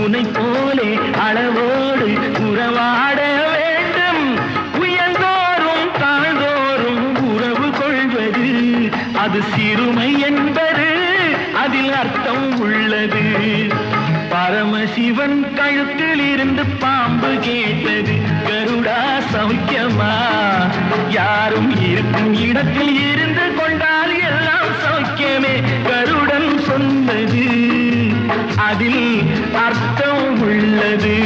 உனை போலே அளவோடு உறவாட வேண்டும். உயர்ந்தோறும் தாழ்ந்தோறும் உறவு கொள்வது அது சிறுமை என்பது அதில் அர்த்தம் உள்ளது. பரமசிவன் கழுத்தில் இருந்து பாம்பு கேட்டது, கருடா சௌக்கியமா? யாரும் இருக்கும் இடத்தில் இருந்து கொண்டால் எல்லாம் சௌக்கியமே. கருடன் சொன்னது அதில் அர்த்தம் உள்ளது.